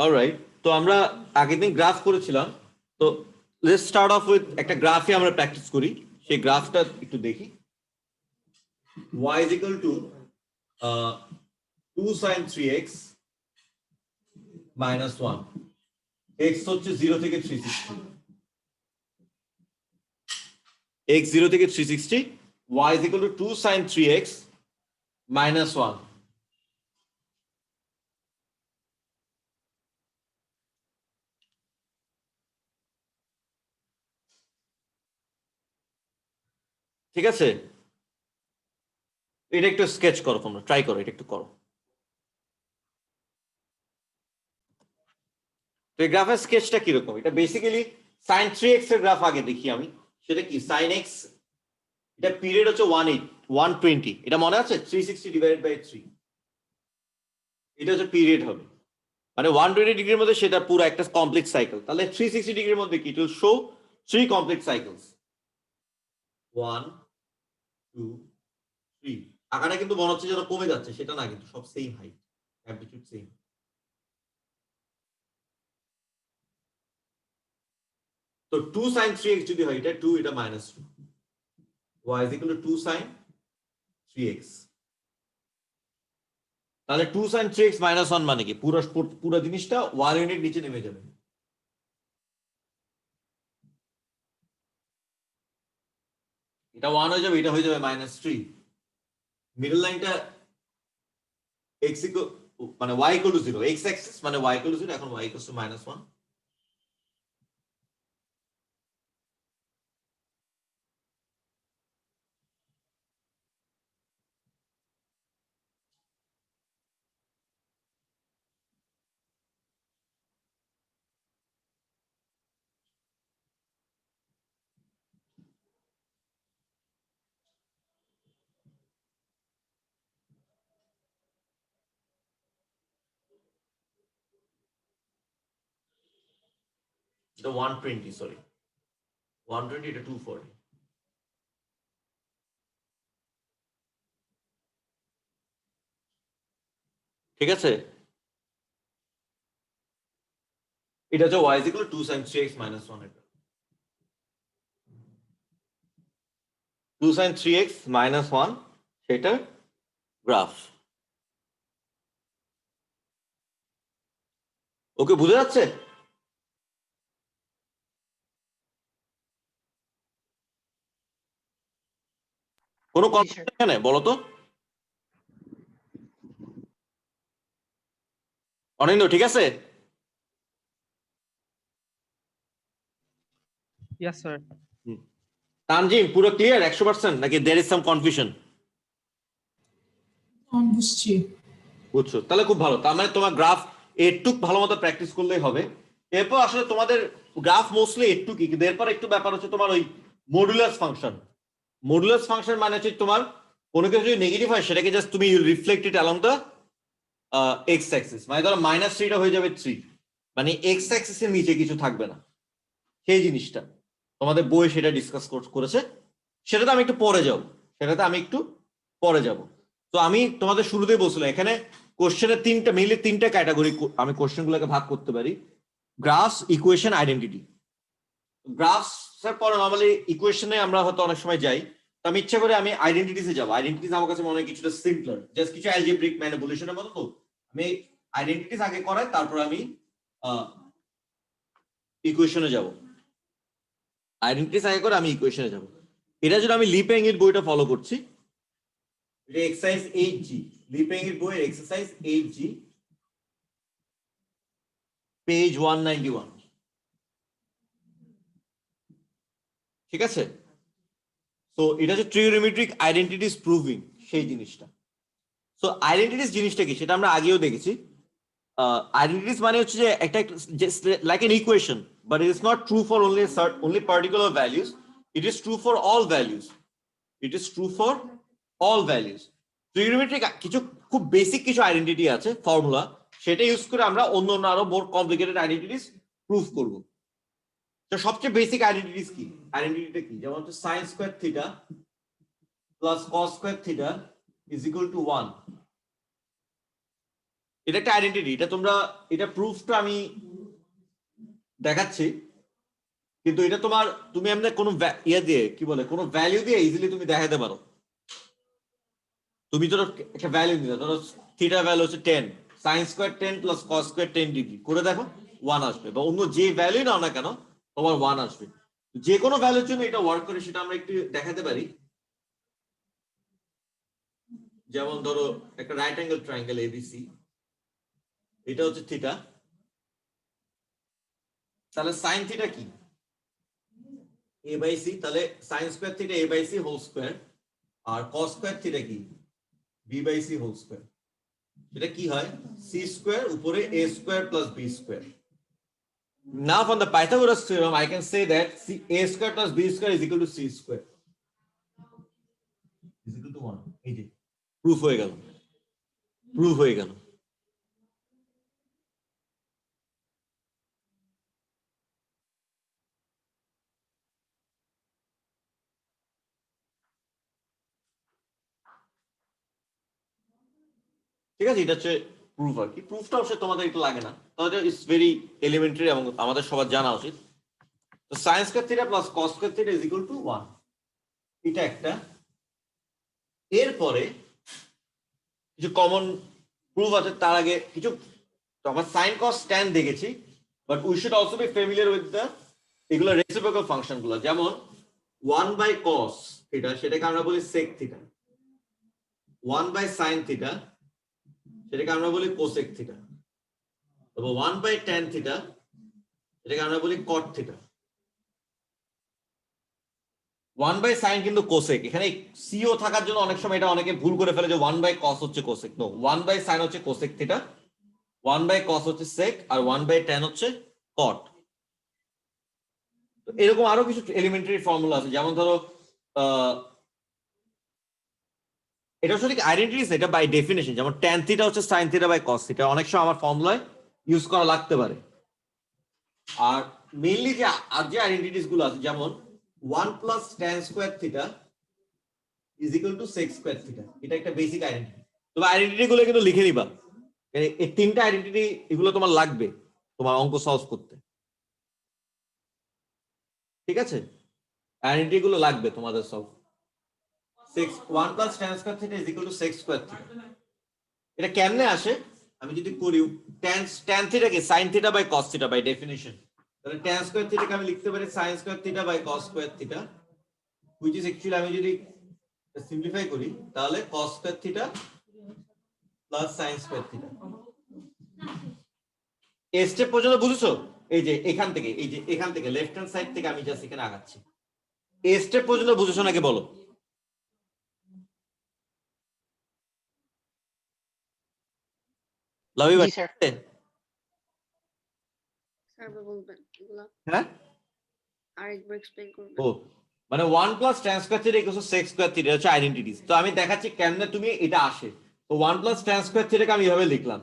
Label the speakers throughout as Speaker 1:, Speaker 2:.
Speaker 1: Alright, তো আমরা আগের দিন গ্রাফ করেছিলাম। তো লেটস স্টার্ট অফ উইথ একটা গ্রাফে আমরা প্র্যাকটিস করি। সেই গ্রাফটা একটু দেখি। y is equal to 2 sin 3x minus 1, x হচ্ছে 0 থেকে 360, x 0 থেকে 360, y is equal to 2 sin 3x minus 1. ঠিক আছে, এটা একটু স্কেচ করো, তোমরা ট্রাই করো, এটা একটু করো। তো এই গ্রাফের স্কেচটা কিরকম? এটা বেসিক্যালি sin 3x এর গ্রাফ আগে দেখি আমি। সেটা কি? sin x, এটা পিরিয়ড হচ্ছে 120, এটা মনে আছে? 360 ডিভাইডেড বাই 3, এটা হচ্ছে পিরিয়ড হবে। মানে 120 ডিগ্রির মধ্যে সেটা পুরো একটা কমপ্লেক্স সাইকেল। তাহলে 360 ডিগ্রির মধ্যে কি? It will show 3 complex cycles, 1 2 3। আকারটা কিন্তু মনে হচ্ছে যেন কমে যাচ্ছে, সেটা না, কিন্তু সব সেম হাইট, অ্যামপ্লিটিউড সেম। তো 2 sin 3x যদি হয়, এটা 2, এটা -2, y is equal to 2 sin 3x। তাহলে 2 sin 3x minus 1 মানে কি? পুরো জিনিসটা 1 ইউনিট নিচে নেমে যাবে। এটা 1 হয়ে যাবে, এটা হয়ে যাবে -3। মিডল লাইনটা x মানে y equal to 0, x axis মানে y equal to 0, এখন y equals to -1। এটা 120, সরি 120, এটা 240। ঠিক আছে, এটা হচ্ছে y is equal to 2 sin 3x minus 1, এটা 2 sin 3x minus 1, সেটা গ্রাফ। ওকে, বুঝা যাচ্ছে? কোনো কনফিউশন এখানে বলো তো? অনিন্দ ঠিক আছে?
Speaker 2: Yes, sir.
Speaker 1: তানজিম পুরো ক্লিয়ার 100%, নাকি দেয়ার ইজ সাম কনফিউশন?
Speaker 3: বুঝছি।
Speaker 1: বুঝছো? তাহলে খুব ভালো। তার মানে তোমার গ্রাফ একটু ভালো মতো প্র্যাকটিস করলেই হবে। এরপর আসলে তোমাদের গ্রাফ মোস্টলি একটু কি, কিন্তু এরপর একটু ব্যাপার হচ্ছে তোমার ওই মডুলাস ফাংশন। মডুলাস ফাংশন মানে হচ্ছে তোমার কোনো কিছু যদি নেগেটিভ হয়, সেটাকে জাস্ট তুমি reflect it along the x Axis. মানে ধরো -3টা হয়ে যাবে 3, মানে এক্স অ্যাক্সিসের নিচে কিছু থাকবে না, সেই জিনিসটা তোমাদের বই সেটা ডিসকাস করেছে। সেটাতে আমি একটু পরে যাব, তো আমি তোমাদের শুরুতেই বলছিলাম এখানে কোশ্চেনের তিনটা ক্যাটাগরি আমি কোশ্চেনগুলোকে ভাগ করতে পারি: গ্রাফস, ইকুয়েশন, আইডেন্টিটি। গ্রাফস এর পরে নরমালি ইকুয়েশনে আমরা হয়তো অনেক সময় যাই, তো আমি ইচ্ছা করে আমি আইডেন্টিটিসে যাবো। আইডেন্টিটিস আমার কাছে মনে হয় কিছুটা সিম্পলার, জাস্ট কিছু অ্যালজেব্রিক ম্যানিপুলেশনের মতো। তো আমি আইডেন্টিটিস আগে করাই, তারপর আমি ইকুয়েশনে যাব। আইডেন্টিটিস আগে করে আমি ইকুয়েশনে যাব। এটা যদি আমি লিপেং এর বইটা ফলো করছি, এটা এক্সারসাইজ 8G, লিপেং এর বইয়ের এক্সারসাইজ 8G, পেজ 191। ঠিক আছে, তো এটা হচ্ছে ট্রিগোনোমেট্রিক আইডেন্টিটিস প্রুভিং, সেই জিনিসটা। সো আইডেন্টিটিস জিনিসটা কি সেটা আমরা আগেও দেখেছি। আইডেন্টিটিস মানে হচ্ছে যে একটা like N equation, but it is not true for only particular values, it is true for all values, it is true for all values. Trigonometric কিছু খুব বেসিক কিছু আইডেন্টিটি আছে, ফর্মুলা, সেটা ইউজ করে আমরা অন্য অন্য আরো মোর কমপ্লিকেটেড আইডেন্টিটিস প্রুভ করব। তো সবচেয়ে বেসিক আইডেন্টিটিস কি? আইডেন্টিটিটা কি? যেমন হচ্ছে sin square theta plus cos square theta is equal two 1। এটা একটা আইডেন্টিটি, এটা তোমরা এটা প্রুফটা আমি দেখাচ্ছি, কিন্তু এটা তোমার তুমি এমনি কোনো ইয়ে দিয়ে কি বলে কোনো ভ্যালু দিয়ে ইজিলি তুমি দেখাতে পারো। তুমি ধরো একটা ভ্যালু দিলে, ধরো থিটা ভ্যালু হচ্ছে 10, sin square 10 plus cos square 10 degree করে দেখো 1 আসবে, বা অন্য যে ভ্যালুই নাও না কেন তোমার 1 আসবে। যে কোনো ভ্যালুর জন্য এটা ওয়ার্ক করে সেটা আমরা একটু দেখাতে পারি। যেমন ধরো একটা রাইট অ্যাঙ্গেল ট্রায়াঙ্গেল এবিসি, এটা হচ্ছে থিটা, তাহলে sin থিটা কি a বাই c, তাহলে sin square theta a by c whole square, আর cos স্কয়ার থিটা কি b by c whole square. এটা কি হয় c স্কয়ার উপরে a স্কয়ার plus b square. Now from the Pythagoras theorem I can say that a square plus b square is equal to c square is equal to 1. এই যে proof হয়ে গেল, proof হয়ে গেল। ঠিক আছে, এটা হচ্ছে প্রুফ আর কি। প্রুফটা অবশ্যই তোমাদের একটু লাগে না, তাহলে ইটস ভেরি এলিমেন্টারি এবং আমাদের সবার জানা উচিত। তো sin square theta plus cos square theta is equal two 1, এটা একটা। এরপরে কিছু কমন প্রুফ আছে, তার আগে কিছু আমরা sin cos tan দেখেছি, but we should also be familiar with the এগুলো রেসিপ্রোকাল ফাংশন গুলো। যেমন 1 বাই cos থিটা সেটাকে আমরা বলি sec theta, 1 by sin theta সেটাকে আমরা বলি cosec থিটা, তবে 1 বাই tan থিটা এটাকে আমরা বলি cot থিটা। 1 বাই sin কিন্তু কোসেক, এখানে সিও থাকার জন্য অনেক সময় এটা অনেকে ভুল করে ফেলে যে 1 বাই cos হচ্ছে কোসেক। নো, 1 বাই sin হচ্ছে কোসেক থিটা, 1 বাই cos হচ্ছে sec, আর 1 বাই tan হচ্ছে cot। এরকম আরো কিছু এলিমেন্টারি ফর্মুলা আছে, যেমন ধরো এটা আসলে আইডেন্টিটিস, এটা বাই ডেফিনেশন। যেমন tan থিটা হচ্ছে sin theta by cos theta, অনেক সময় আমার ফর্মুলায় ইউজ করা লাগতে পারে। আর মেইনলি যে আর যে আইডেন্টিটিস গুলো আছে, যেমন 1 plus tan square theta is equal to sec square theta, এটা একটা বেসিক আইডেন্টিটি। তবে আইডেন্টিটি গুলো কিন্তু লিখে নিবা, এই তিনটা আইডেন্টিটি এগুলো তোমার লাগবে তোমার অঙ্ক সলভ করতে, ঠিক আছে? আইডেন্টিটি গুলো লাগবে তোমাদের solve. 1 plus tan square theta is equal to sec square theta, এটা কেমনে আসে আমি যদি করি, tan থিটা কি sin theta by cos theta by definition, তাহলে tan স্কয়ার থিটাকে আমি লিখতে পারি sin square theta by cos square theta, which is actually আমি যদি সিম্পলিফাই করি তাহলে cos square theta plus sin square theta. এই স্টেপ পর্যন্ত বুঝেছো? এই যে এখান থেকে, এই যে এখান থেকে লেফট হ্যান্ড সাইড থেকে আমি জাস্ট এখানে আগাচ্ছি, এই স্টেপ পর্যন্ত বুঝেছো নাকি বলো? লাভি ভাই, হ্যাঁ
Speaker 2: আরেকবার এক্সপ্লেইন করবেন?
Speaker 1: ও মানে 1 plus tan square theta equal to sec square theta হচ্ছে আইডেন্টিটিস। তো আমি দেখাচ্ছি কেমনে তুমি এটা আসে। তো 1 প্লাস tan স্কয়ার থিটাকে আমি এভাবে লিখলাম,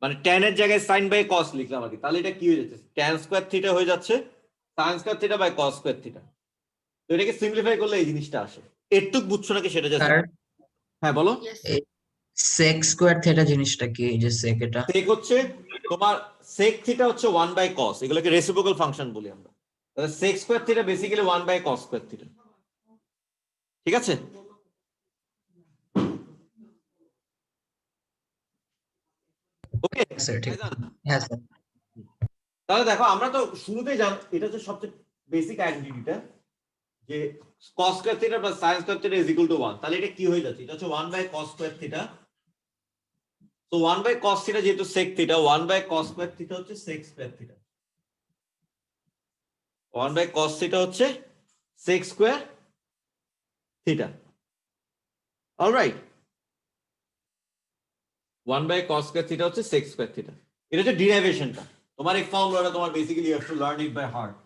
Speaker 1: মানে tan এর জায়গায় sin বাই cos লিখলাম আর কি। তাহলে এটা কি হয়ে যাচ্ছে, tan স্কয়ার থিটা হয়ে যাচ্ছে sin square theta by cos square theta. তো এটাকে সিম্পলিফাই করলে এই জিনিসটা আসে। এটুক বুঝছো নাকি সেটা জাস্ট?
Speaker 3: স্যার,
Speaker 1: হ্যাঁ বলো।
Speaker 3: sec স্কয়ার থিটা জিনিসটা কি? এই যে sec, এটা
Speaker 1: sec হচ্ছে তোমার sec থিটা হচ্ছে 1 বাই cos, এগুলোকে রেসিপ্রোকাল ফাংশন বলি আমরা। তাহলে sec square theta basically 1 by cos square theta, ঠিক আছে? ওকে
Speaker 3: স্যার, ঠিক। হ্যাঁ স্যার।
Speaker 1: তাহলে দেখো আমরা তো শুরুতেই জান এটা হচ্ছে সবচেয়ে বেসিক আইডেন্টিটিটা, যে cos square theta plus sin square theta is equal two 1। তাহলে এটা কি হয়ে যাচ্ছে, এটা হচ্ছে 1 বাই cos স্কয়ার থিটা। তো 1 বাই cos থিটা যেহেতু sec theta, 1 by cos square theta হচ্ছে sec square theta, 1 by cos theta হচ্ছে sec square theta. Alright, 1 by cos square theta হচ্ছে sec স্কয়ার থিটা। এটা হচ্ছে ডিরাইভেশনটা। তোমার এই ফর্মুলাটা তোমার basically you have to learn it by heart.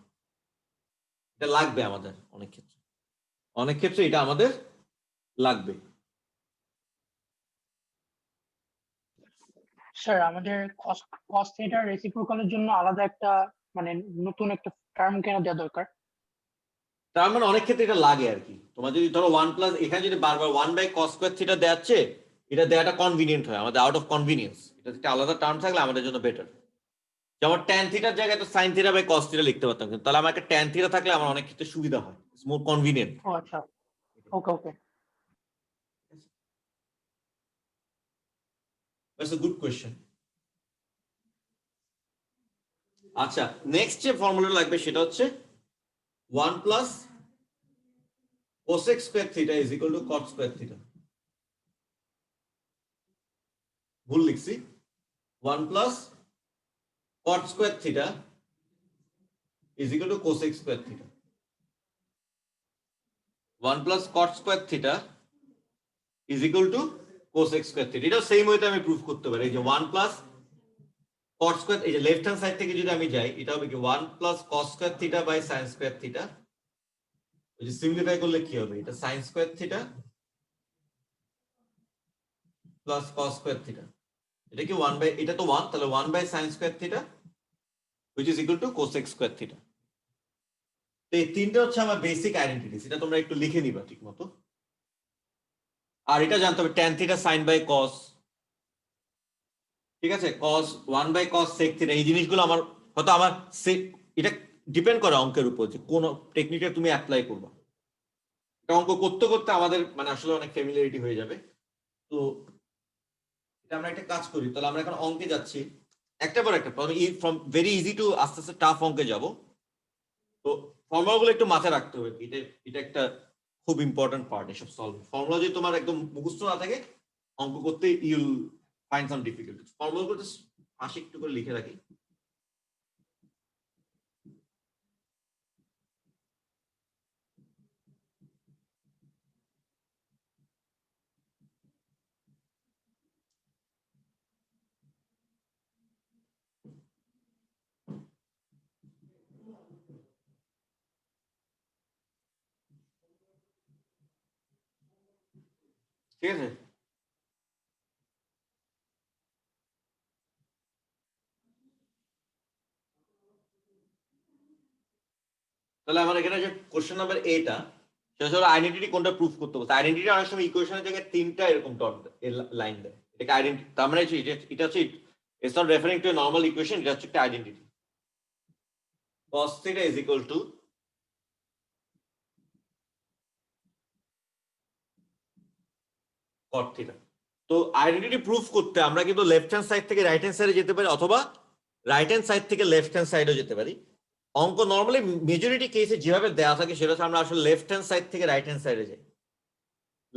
Speaker 1: এটা লাগবে আমাদের অনেক ক্ষেত্রে, অনেক ক্ষেত্রে এটা আমাদের লাগবে।
Speaker 4: স্যার আমাদের cos থিটার রেসিপ্রোকালের জন্য আলাদা একটা মানে নতুন একটা টার্ম কেন দেওয়া দরকার?
Speaker 1: তার মানে অনেক ক্ষেত্রে এটা লাগে আর কি। তোমার যদি ধরো 1 প্লাস এখানে যদি বারবার 1 বাই cos স্কয়ার থিটা দেওয়াচ্ছে, এটা দেওয়াটা কনভিনিয়েন্ট হয় আমাদের, আউট অফ কনভিনিয়েন্স এটা একটা আলাদা টার্ম থাকলে আমাদের জন্য বেটার। যেমন ট্যান থিটার জায়গায় তো sine theta by cos theta লিখতে পারতাম, কিন্তু তাহলে আমার একটা ট্যান থিটা থাকলে আমার অনেক ক্ষেত্রে সুবিধা হয়, ইটস মোর কনভিনিয়েন্ট।
Speaker 4: ও আচ্ছা, ওকে ওকে।
Speaker 1: That's a good question. আচ্ছা, নেক্সট যে ফর্মুলা লাগবে সেটা হচ্ছে 1 plus cosec square theta is equal two cot square theta. ভুল লিখছি, 1 plus cot square theta is equal two cosec square theta. 1 plus cot square theta is equal two cosec square theta. এটা same ওয়েতে আমি proof করতে পারি, এই যে 1 plus cot square, এই যে লেফট হ্যান্ড সাইড থেকে যদি আমি যাই এটা হবে কি 1 plus cos square theta by sin square theta. ওই যে সিম্পলিফাই করলে কি হবে, এটা sin square theta plus cos square theta, এটা কি 1 বাই, এটা তো 1, তাহলে 1 by sin square theta which is equal to cosec square theta. তো এই তিনটা হচ্ছে আমার বেসিক আইডেন্টিটিস, এটা তোমরা একটু লিখে নিবা ঠিকমতো। আর এটা জানতে হবে tan theta sin by cos, ঠিক আছে, cos 1 by cos sec theta, এই জিনিসগুলো আমার হয়তো আমার এটা ডিপেন্ড করে অঙ্কের উপর যে কোন টেকনিকটা তুমি অ্যাপ্লাই করবা। এটা অঙ্ক করতে করতে আমাদের মানে আসলে অনেক ফ্যামিলিয়ারিটি হয়ে যাবে। তো এটা আমরা একটা কাজ করি, তাহলে আমরা এখন অঙ্কে যাচ্ছি একটা পর একটা, ফ্রম ভেরি ইজি টু আস্তে আস্তে টাফ অঙ্কে যাব। তো ফর্মুলাগুলো একটু মাথায় রাখতে হবে, এটা একটা খুব ইম্পর্টেন্ট পার্ট এসব সলভ। ফর্মুলা যদি তোমার একদম মুখস্থ না থাকে অঙ্ক করতে ইউল ফাইন্ড সাম ডিফিকাল্টিজ। ফর্মুলাগুলো পাশে একটু করে লিখে রাখি। ঠিক আছে, তাহলে আমার এখানে যে কোশ্চেন নাম্বার এটা, সেটা হলো আইডেন্টিটি কোনটা প্রুফ করতে বলছে। আইডেন্টিটি অনেক সময় ইকুয়েশনের জায়গায় তিনটা এরকম ডট লাইন দেয়, এটাকে আইডেন্টিটি, তার মানে এটা হচ্ছে it's not referring two A normal equation, এটা হচ্ছে একটা identity. cos theta is equal to cot theta। তো আইডেন্টিটি প্রুফ করতে আমরা কিন্তু লেফট হ্যান্ড সাইড থেকে রাইট হ্যান্ড সাইডে যেতে পারি, অথবা রাইট হ্যান্ড সাইড থেকে লেফট হ্যান্ড সাইডেও যেতে পারি। অঙ্ক নর্মালি মেজরিটি কেসে যেভাবে দেওয়া থাকে সেটা হচ্ছে আমরা আসলে লেফট হ্যান্ড সাইড থেকে রাইট হ্যান্ড সাইডে যাই,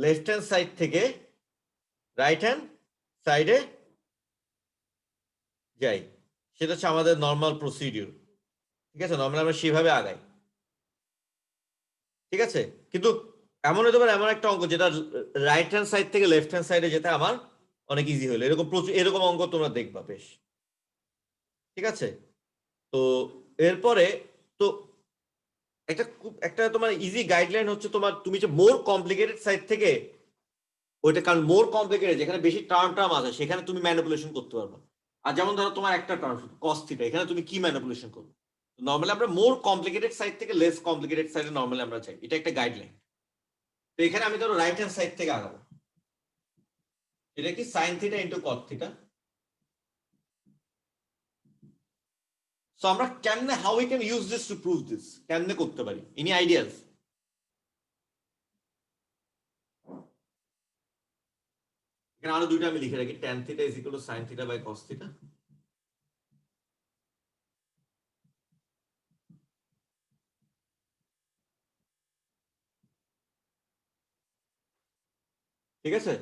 Speaker 1: লেফট হ্যান্ড সাইড থেকে রাইট হ্যান্ড সাইডে যাই, সেটা হচ্ছে আমাদের নর্মাল প্রসিডিউর। ঠিক আছে, নর্মালি আমরা সেভাবে আগাই। ঠিক আছে, কিন্তু এমন হতে পারে এমন একটা অঙ্ক যেটা রাইট হ্যান্ড সাইড থেকে লেফট হ্যান্ড সাইডে যেতে আমার অনেক ইজি হলো, এরকম প্রচুর এরকম অঙ্ক তোমরা দেখবা বেশ। ঠিক আছে, তো এরপরে তো একটা তোমার ইজি গাইডলাইন হচ্ছে তোমার, তুমি যে মোর কমপ্লিকেটেড সাইড থেকে ওইটা, কারণ মোর কমপ্লিকেটেড যেখানে বেশি টার্ম আছে সেখানে তুমি ম্যানিপুলেশন করতে পারবে। আর যেমন ধরো তোমার একটা টার্ম cos থিটা, এখানে তুমি কি ম্যানিপুলেশন করবে। নর্মালি আমরা মোর কমপ্লিকেটেড সাইড থেকে লেস কমপ্লিকেটেড সাইডে নর্মালি আমরা যাই, এটা একটা গাইডলাইন। তো এখানে আমি ধরো রাইট হ্যান্ড সাইড থেকে আগাবো, এটা কি sin theta into cot theta. So আমরা কেমনে, how we can use this to prove this, কেমনে করতে পারি, এনি আইডিয়াস? এখানে আরো দুইটা আমি লিখে রাখি, tan theta is equal to sin theta by cos theta. ঠিক আছে,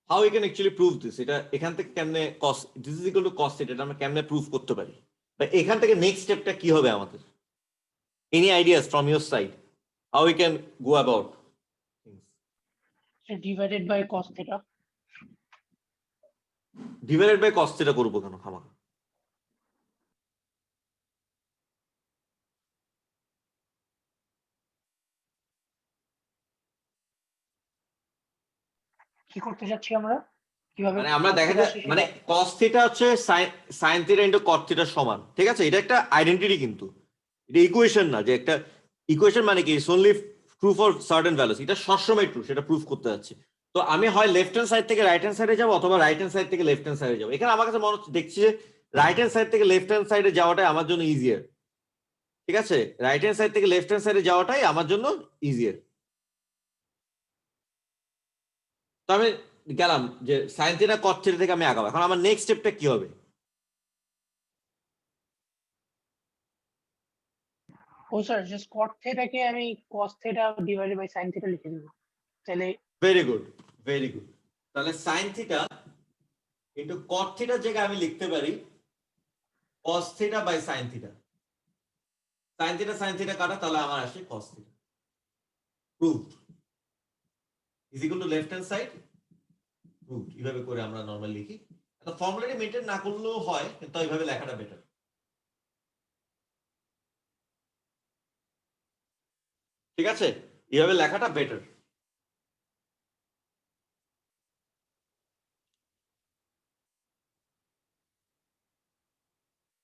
Speaker 1: how we can actually prove this, এটা এখান থেকে কেমনে cos this is equal to cos theta, এটা আমরা কেমনে প্রুভ করতে পারি, বা এখান থেকে নেক্সট স্টেপটা কি হবে আমাদের? Any ideas from your side, how we can go about
Speaker 4: divided by cos theta।
Speaker 1: Divided by cos theta করবো কেন খামাখা?
Speaker 4: কি করতে যাচ্ছি আমরা, কিভাবে
Speaker 1: মানে আমরা
Speaker 4: cos
Speaker 1: দেখা
Speaker 4: theta
Speaker 1: যায়
Speaker 4: সেটা-
Speaker 1: মানে cos থিটা হচ্ছে sin theta into cot theta সমান। ঠিক আছে, এটা একটা আইডেন্টিটি, কিন্তু এটা ইকুয়েশন না যে একটা ইকুয়েশন মানে কি it's only true for certain values, এটা সবসময় ট্রু, সেটা প্রুফ করতে যাচ্ছে। তো আমি হয় লেফট হ্যান্ড সাইড থেকে রাইট হ্যান্ড সাইডে যাবো অথবা রাইট হ্যান্ড সাইড থেকে লেফট হ্যান্ড সাইডে যাবো। এখানে আমার কাছে মনে হচ্ছে দেখছি যে রাইট হ্যান্ড সাইড থেকে লেফট হ্যান্ড সাইডে যাওয়াটাই আমার জন্য ইজিয়ার। ঠিক আছে, রাইট হ্যান্ড সাইড থেকে লেফট হ্যান্ড সাইডে যাওয়াটাই আমার জন্য ইজিয়ার। তো আমি গেলাম যে সাইন থিটা কট থিটা থেকে আমি আগাবো। এখন আমার নেক্সট স্টেপটা কি হবে?
Speaker 4: ও স্যার, জাস্ট কট থেটাকে আমি cos theta divided by sine theta লিখে দেবো তাহলে।
Speaker 1: Very good, very good. তাহলে সাইন থিটা ইন্টু কট থিটার জায়গায় আমি লিখতে পারি cos theta by sine theta. Sine theta কাটা, তাহলে আমার আসে cos theta. Proved is equal to left hand side proved. এইভাবে করে আমরা নরমালি লিখি। তো ফর্মুলাটি মেইনটেইন না করলেও হয়, কিন্তু এইভাবে লেখাটা বেটার। ঠিক আছে, এইভাবে লেখাটা বেটার।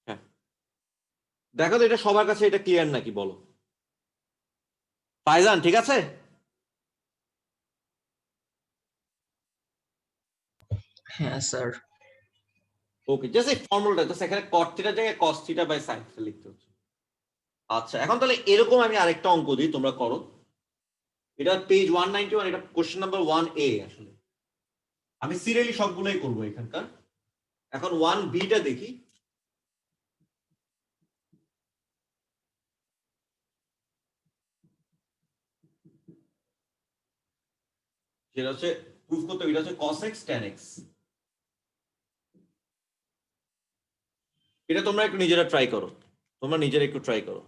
Speaker 1: হ্যাঁ, দেখো তো এটা সবার কাছে এটা ক্লিয়ার নাকি বলো। ফাইজান ঠিক আছে?
Speaker 3: হ্যাঁ স্যার।
Speaker 1: ওকে, জাস্ট এই ফর্মুলাটা জাস্ট এখানে কট থিটার জায়গায় cos theta by sine theta লিখতে হচ্ছে। আচ্ছা, এখন তাহলে এরকম আমি আরেকটা অঙ্ক দিই, তোমরা করো। এটা পেজ 191, এটা কোশ্চেন নাম্বার 1A। আসলে আমি সিরিয়ালি সবগুলোই করবো এখানকার। এখন 1B-টা দেখি। যেটা হচ্ছে প্রুফ করতে হবে, এটা হচ্ছে cos x tan x। এটা তোমরা একটু নিজেরা ট্রাই করো, তোমরা নিজেরা একটু ট্রাই করো।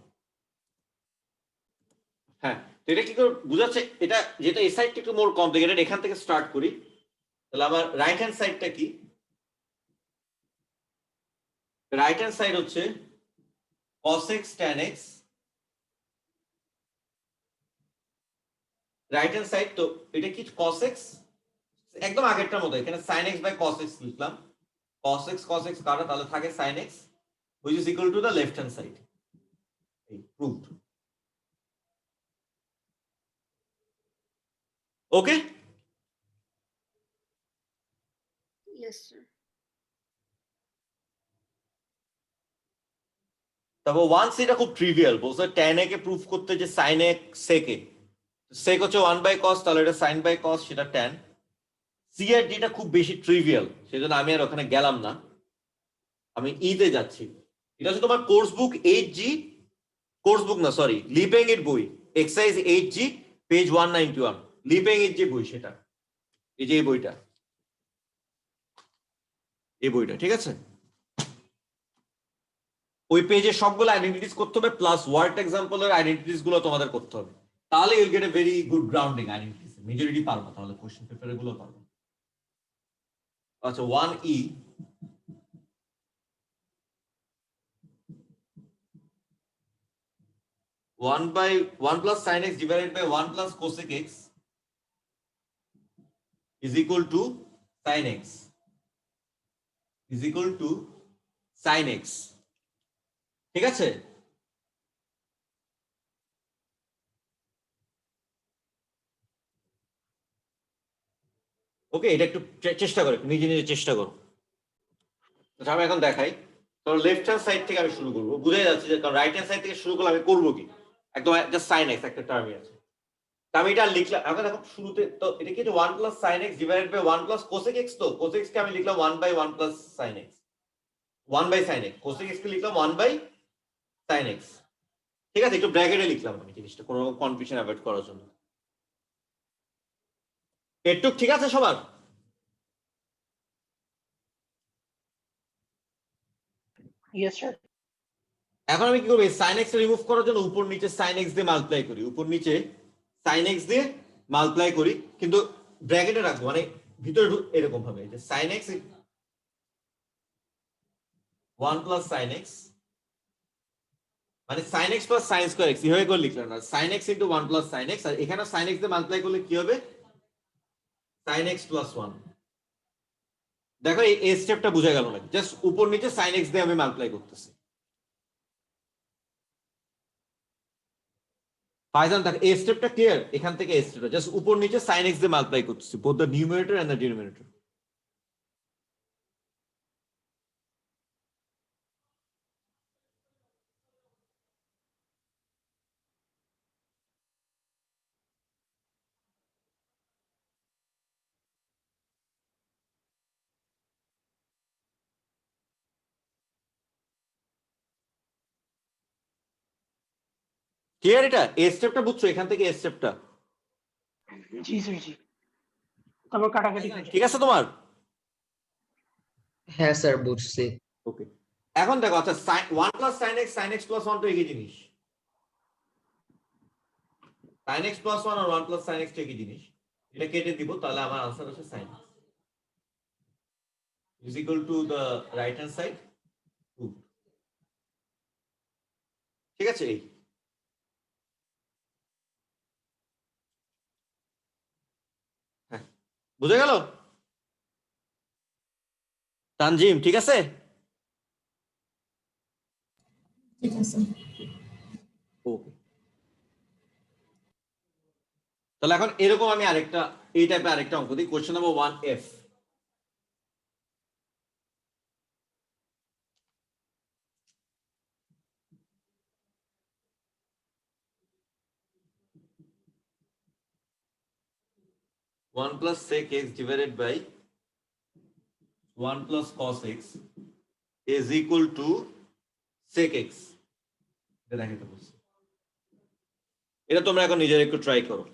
Speaker 1: হ্যাঁ, তো এটা কি করে বুঝাচ্ছে? এটা যেটা এই সাইডটা একটু মোর কমপ্লিকেটেড, এখান থেকে স্টার্ট করি। তাহলে আমার রাইট হ্যান্ড সাইডটা কি? রাইট হ্যান্ড সাইড হচ্ছে cos x tan x। Right hand side, তো এটা কি cos x একদম আগেরটার মতো, এখানে sin x by cos x লিখলাম। cos x কাটা, তাহলে থাকে sin x which is equal to the left hand side। এই proved। ওকে,
Speaker 2: Yes, sir.
Speaker 1: তারপর 1C এটা খুব ট্রিভিয়াল, বলছে tan a কে প্রুফ করতে যে sin a sec a, sec হচ্ছে 1 বাই cos, তাহলে এটা sin বাই cos, সেটা tan। C আর D টা খুব বেশি ট্রিভিয়াল, সেজন্য আমি আর ওখানে গেলাম না, আমি তে যাচ্ছি। এটা হচ্ছে তোমার কোর্স বুক 8G, কোর্স বুক না সরি, লিপেং এর বই, এক্সারসাইজ 8G পেজ 191, লিপেং এর যে বই সেটা, এই যে এই বইটা, এই বইটা। ঠিক আছে, ওই পেজে সবগুলো আইডেন্টিটিস করতে হবে, প্লাস ওয়ার্ড এক্সাম্পলের আইডেন্টিটিস গুলো তোমাদের করতে হবে। তাহলে ইউল gate a very good grounding identities. Majority পারবা, তাহলে কোশ্চেন পেপার গুলো পারবা। আচ্ছা, 1E, one by 1 plus sin x divided by 1 plus cosec x is equal to sin x, is equal to sin x। ঠিক আছে, ওকে, এটা একটু চেষ্টা করো, নিজে নিজে চেষ্টা করো। আচ্ছা, আমি এখন দেখাই। তো লেফট হ্যান্ড সাইড থেকে আমি শুরু করবো, বুঝাই যাচ্ছে যে কারণ রাইট হ্যান্ড সাইড থেকে শুরু করলে আমি করবো কি, একদম জাস্ট sin x একটা টার্মই আছে। আমি এটা লিখলাম, এখন দেখো শুরুতে তো এটা কি 1 plus sin x divided by 1 plus cosec x, তো cosec x কে আমি লিখলাম 1 by 1 plus sin x, 1 by sin x, cosec x কে লিখলাম 1 by sin x। ঠিক আছে, একটু ব্র্যাকেটে লিখলাম আমি জিনিসটা কোনো রকম কনফিউশন অ্যাভয়েড করার জন্য। এটুক ঠিক আছে সবার?
Speaker 4: Yes sir.
Speaker 1: এখন আমি কি করব, sin x রিমুভ করার জন্য উপর নিচে sin x দিয়ে মাল্টিপ্লাই করি, উপর নিচে sin x দিয়ে মাল্টিপ্লাই করি, কিন্তু ব্র্যাকেটে রাখবো, মানে ভিতরে এরকম ভাবে যে sin x 1 plus sin x, মানে sin x plus sin square x এইভাবে করে লিখলাম না, sin x into 1 plus sin x, আর এখানে sin x দিয়ে মাল্টিপ্লাই করলে কি হবে, sin x plus 1। দেখো এই স্টেপটা বুঝা গেল নাকি? জাস্ট উপর নিচে sin x দিয়ে আমি মাল্টিপ্লাই করতেছি। ফাইজান দেখ এই স্টেপটা ক্লিয়ার, এখান থেকে এই স্টেপটা জাস্ট উপর নিচে sin x দিয়ে মাল্টিপ্লাই করতেছি both the numerator and the denominator. Clear? এটা এই স্টেপটা বুঝছো, এখান থেকে এই স্টেপটা
Speaker 4: জি স্যার জি। তারপর কাটাকাটি হয়ে
Speaker 1: ঠিক আছে তোমার?
Speaker 3: হ্যাঁ স্যার বুঝছি।
Speaker 1: ওকে, এখন দেখো আচ্ছা 1 প্লাস sin x প্লাস 1 তো একই জিনিস, sin x প্লাস 1 আর 1 প্লাস sin x তো একই জিনিস, এটা কেটে দিব তাহলে আমার आंसर হচ্ছে sin x is equal to the right hand side 2. ঠিক আছে? এই হ্যাঁ, বুঝে গেল তানজিম? ঠিক আছে,
Speaker 5: ঠিক আছে।
Speaker 1: ওকে। তাহলে এখন এরকম আমি আরেকটা এই টাইপের আরেকটা অঙ্ক দিই, question number 1F। One plus sec x divided by 1 plus cos x is equal to sec x. এটা তোমরা এখন নিজের একটু ট্রাই করো।